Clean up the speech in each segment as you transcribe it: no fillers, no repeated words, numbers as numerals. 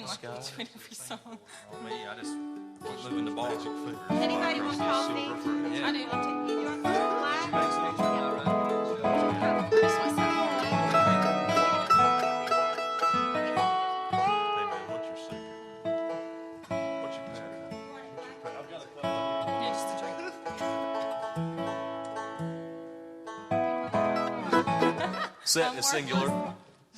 Sky. Between every song. Oh, me, I just was moving the ball. Anybody want coffee? I do. You want black? This one's so Hey man, what's your secret? What's your pattern? I've got a couple. yeah, just a drink. Set is singular.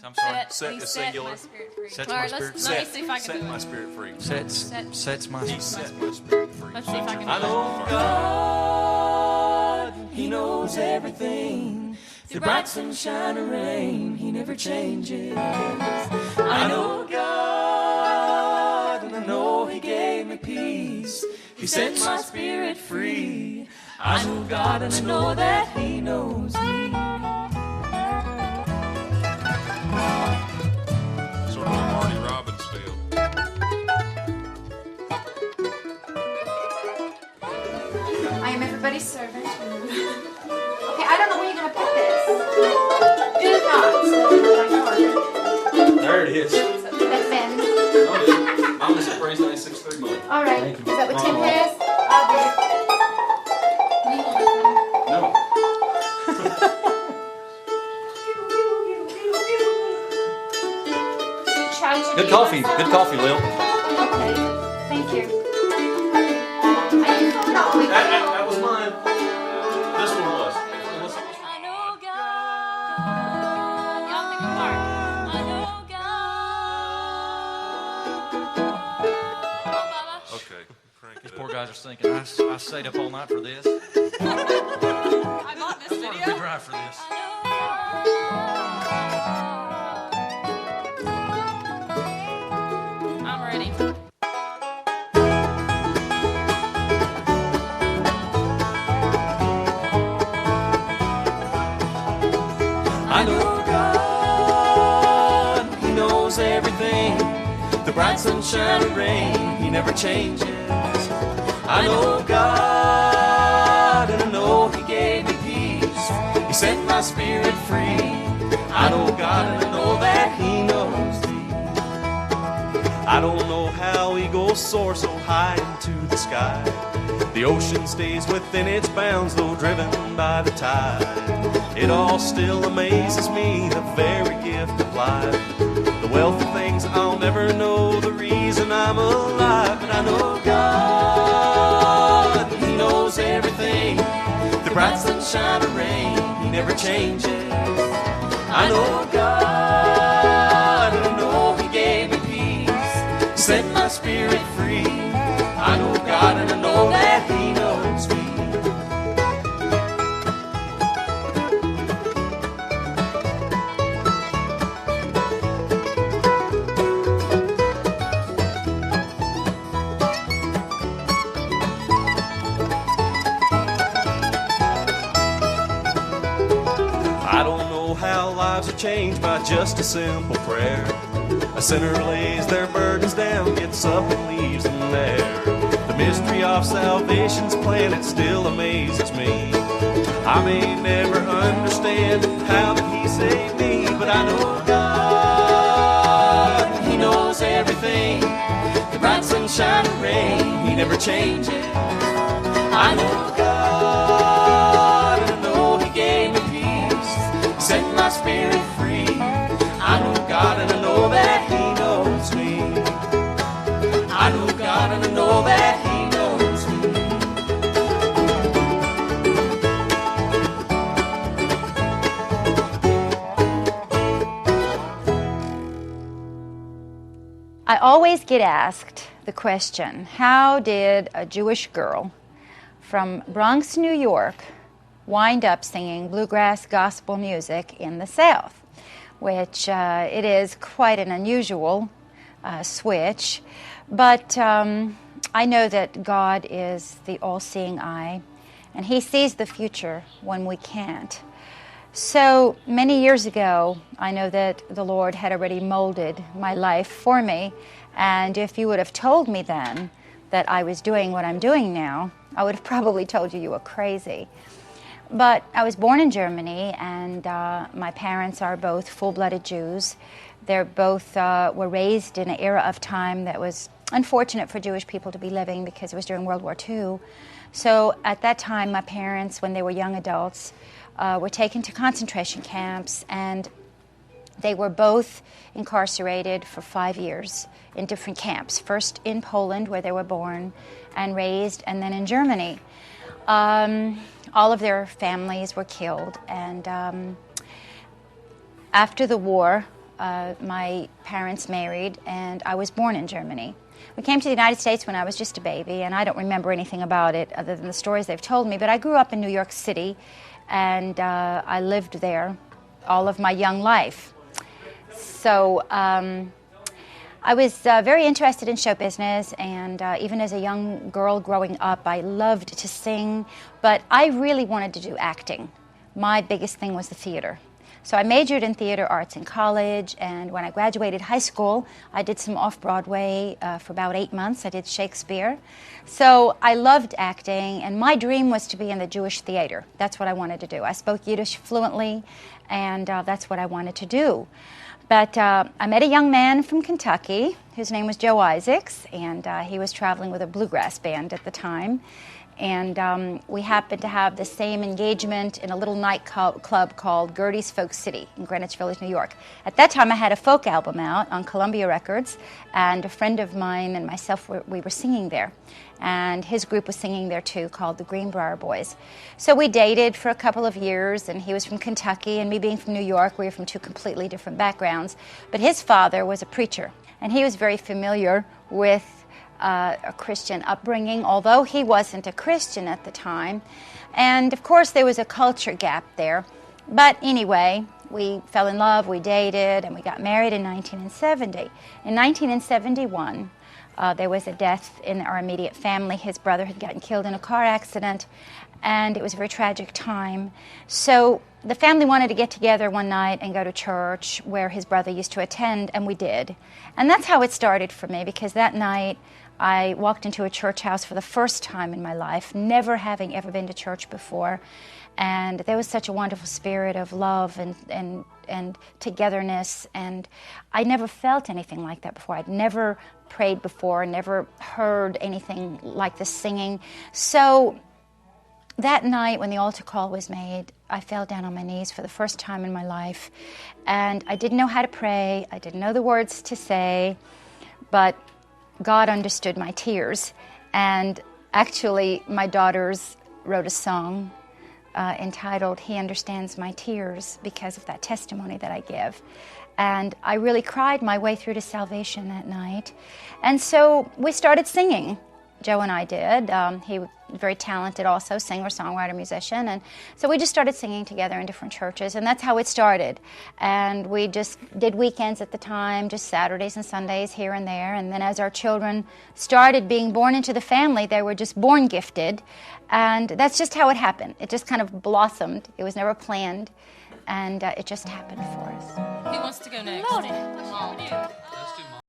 I'm sorry. Set He is set singular. my spirit free. Sets All my right, spirit. let me Set, see if I can set do my it. spirit free. Sets my He set my spirit free. Let's see if I can do I it. know God, He knows everything. Through bright sunshine or rain, He never changes. I know God, and I know He gave me peace. He set my spirit free. I know God, and I know that He knows me. Sort of a Marty Robbins feel. I am everybody's servant. Okay, I don't know where you're going to put this. Do not. There it is. That bend. I'm Mr. Praise 96.3 month. All right. Is that what Tim has? No. Good coffee. Good coffee, Lil. Okay. Thank you. That was mine. This one was. I know God. Y'all pick a part. I know God. Come on, Baba. Okay, crank it These up. poor guys are thinking, I stayed up all night for this. I bought this Big video. drive for this. I'm ready. I know God, He knows everything. The bright sunshine or rain, He never changes. I know God, and I know He gave me peace. He set my spirit free. I know God, and I know that He knows me. I don't know how eagles soar so high into the sky. The ocean stays within its bounds, though driven by the tide. It all still amazes me, the very gift of life. The wealth of things I'll never know, the reason I'm alive. And I know God, He knows everything. The bright sunshine or rain, He never changes. I know God, and I know He gave me peace. Set my spirit free. I know God, and I know that He knows me. I don't know how lives are changed by just a simple prayer. A sinner lays their burdens down, gets up and leaves them there. The mystery of salvation's plan, it still amazes me. I may never understand how that He saved me, but I know God, He knows everything. The bright sunshine and rain, He never changes. I know God, and I know He gave me peace. Set my spirit free. I know God, and I know that He knows me. I know God, and I know that He knows me. I always get asked the question, how did a Jewish girl from Bronx, New York, wind up singing bluegrass gospel music in the South? Which it is quite an unusual switch, but I know that God is the all-seeing eye, and He sees the future when we can't. So many years ago, I know that the Lord had already molded my life for me, and if you would have told me then that I was doing what I'm doing now, I would have probably told you were crazy. But I was born in Germany, and my parents are both full-blooded Jews. They both were raised in an era of time that was unfortunate for Jewish people to be living because it was during World War II. So at that time, my parents, when they were young adults, were taken to concentration camps, and they were both incarcerated for 5 years in different camps, first in Poland, where they were born and raised, and then in Germany. All of their families were killed, and after the war, my parents married, and I was born in Germany. We came to the United States when I was just a baby, and I don't remember anything about it other than the stories they've told me, but I grew up in New York City, and I lived there all of my young life. So I was very interested in show business, and even as a young girl growing up, I loved to sing, but I really wanted to do acting. My biggest thing was the theater. So I majored in theater arts in college, and when I graduated high school, I did some off-Broadway for about 8 months. I did Shakespeare. So I loved acting, and my dream was to be in the Jewish theater. That's what I wanted to do. I spoke Yiddish fluently, and that's what I wanted to do. But I met a young man from Kentucky whose name was Joe Isaacs, and he was traveling with a bluegrass band at the time. And we happened to have the same engagement in a little nightclub called Gertie's Folk City in Greenwich Village, New York. At that time, I had a folk album out on Columbia Records, and a friend of mine and myself, we were singing there. And his group was singing there too, called the Greenbrier Boys. So we dated for a couple of years, and he was from Kentucky, and me being from New York, we were from two completely different backgrounds. But his father was a preacher, and he was very familiar with a Christian upbringing, although he wasn't a Christian at the time. And of course there was a culture gap there. But anyway, we fell in love, we dated, and we got married in 1970. In 1971, there was a death in our immediate family. His brother had gotten killed in a car accident, and it was a very tragic time. So the family wanted to get together one night and go to church where his brother used to attend, and we did. And that's how it started for me, because that night I walked into a church house for the first time in my life, never having ever been to church before. And there was such a wonderful spirit of love and togetherness, and I never felt anything like that before. I'd never prayed before, never heard anything like the singing. So that night when the altar call was made, I fell down on my knees for the first time in my life, and I didn't know how to pray. I didn't know the words to say, but God understood my tears. And actually, my daughters wrote a song entitled "He Understands My Tears" because of that testimony that I give. And I really cried my way through to salvation that night. And so we started singing. Joe and I did. He was very talented also, singer, songwriter, musician. And so we just started singing together in different churches, and that's how it started. And we just did weekends at the time, just Saturdays and Sundays here and there. And then as our children started being born into the family, they were just born gifted. And that's just how it happened. It just kind of blossomed. It was never planned. And it just happened for us. Who wants to go next? Lordy. Mom.